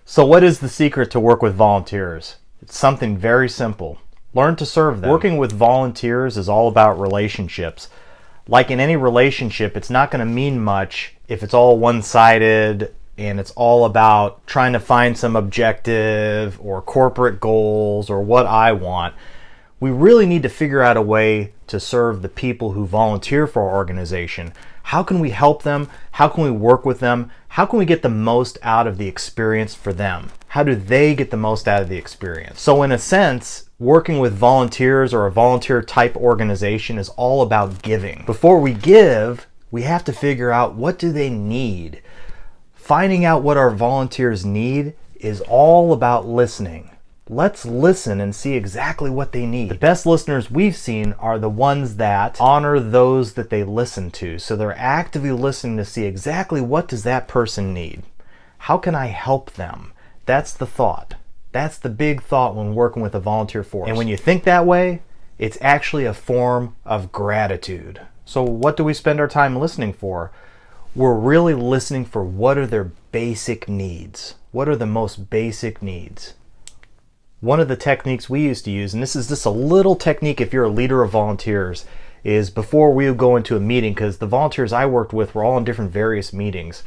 So what is the secret to work with volunteers? It's something very simple. Learn to serve them. Working with volunteers is all about relationships. Like in any relationship, it's not going to mean much if it's all one-sided and it's all about trying to find some objective or corporate goals or what I want. We really need to figure out a way to serve the people who volunteer for our organization. How can we help them? How can we work with them? How can we get the most out of the experience for them? How do they get the most out of the experience? So in a sense, working with volunteers or a volunteer type organization is all about giving. Before we give, we have to figure out what do they need. Finding out what our volunteers need is all about listening. Let's listen and see exactly what they need. The best listeners we've seen are the ones that honor those that they listen to. So they're actively listening to see exactly what does that person need. How can I help them? That's the thought. That's the big thought when working with a volunteer force. And when you think that way, it's actually a form of gratitude. So what do we spend our time listening for? We're really listening for what are their basic needs. What are the most basic needs? One of the techniques we used to use, and this is just a little technique if you're a leader of volunteers, is before we would go into a meeting, because the volunteers I worked with were all in different various meetings,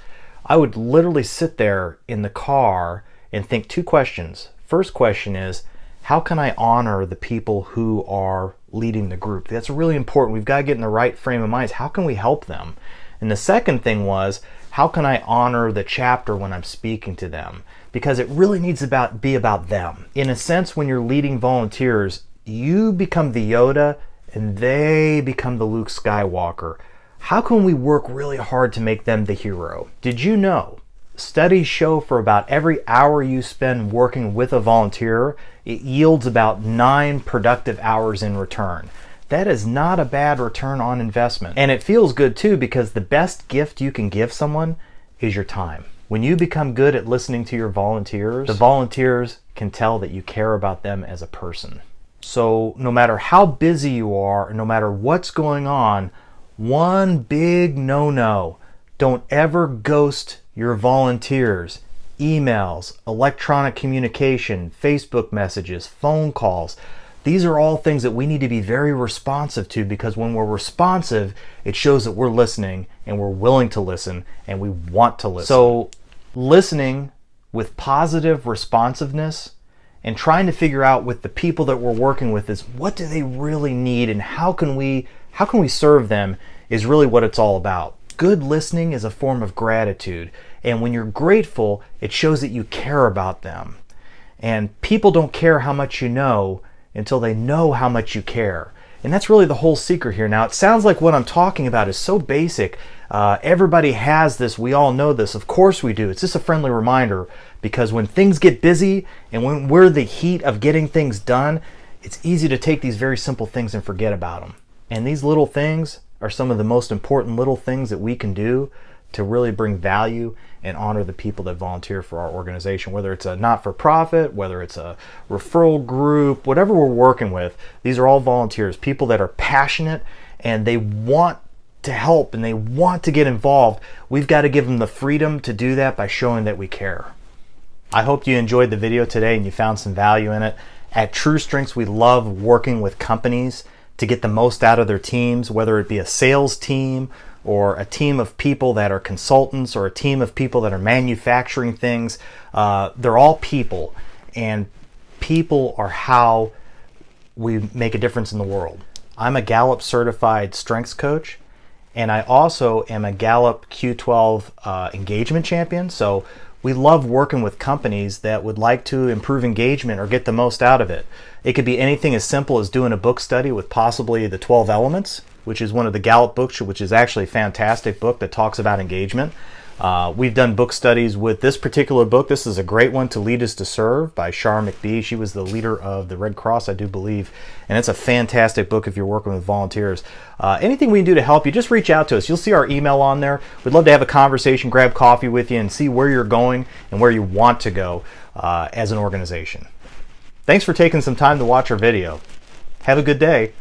I would literally sit there in the car and think two questions. First question is, how can I honor the people who are leading the group? That's really important. We've got to get in the right frame of mind. How can we help them? And the second thing was, how can I honor the chapter when I'm speaking to them? Because it really needs to be about them. In a sense, when you're leading volunteers, you become the Yoda and they become the Luke Skywalker. How can we work really hard to make them the hero? Did you know? Studies show for about every hour you spend working with a volunteer, it yields about 9 productive hours in return. That is not a bad return on investment. And it feels good too, because the best gift you can give someone is your time. When you become good at listening to your volunteers, the volunteers can tell that you care about them as a person. So no matter how busy you are, no matter what's going on, one big no-no: don't ever ghost your volunteers. Emails, electronic communication, Facebook messages, phone calls. These are all things that we need to be very responsive to, because when we're responsive, it shows that we're listening and we're willing to listen and we want to listen. So listening with positive responsiveness and trying to figure out with the people that we're working with is what do they really need and how can we serve them is really what it's all about. Good listening is a form of gratitude. And when you're grateful, it shows that you care about them. And people don't care how much you know until they know how much you care. And that's really the whole secret here. Now, it sounds like what I'm talking about is so basic. Everybody has this. We all know this. Of course we do. It's just a friendly reminder, because when things get busy and when we're the heat of getting things done, it's easy to take these very simple things and forget about them. And these little things are some of the most important little things that we can do to really bring value and honor the people that volunteer for our organization, whether it's a not-for-profit, whether it's a referral group, whatever we're working with. These are all volunteers, people that are passionate and they want to help and they want to get involved. We've got to give them the freedom to do that by showing that we care. I hope you enjoyed the video today and you found some value in it. At True Strengths, we love working with companies to get the most out of their teams, whether it be a sales team or a team of people that are consultants or a team of people that are manufacturing things. They're all people, and people are how we make a difference in the world. I'm a Gallup certified strengths coach, and I also am a Gallup Q12 engagement champion. So we love working with companies that would like to improve engagement or get the most out of it. It could be anything as simple as doing a book study with possibly the 12 Elements, which is one of the Gallup books, which is actually a fantastic book that talks about engagement. We've done book studies with this particular book. This is a great one, To Lead Is to Serve by Shar McBee. She was the leader of the Red Cross, I do believe. And it's a fantastic book if you're working with volunteers. Anything we can do to help you, just reach out to us. You'll see our email on there. We'd love to have a conversation, grab coffee with you, and see where you're going and where you want to go as an organization. Thanks for taking some time to watch our video. Have a good day.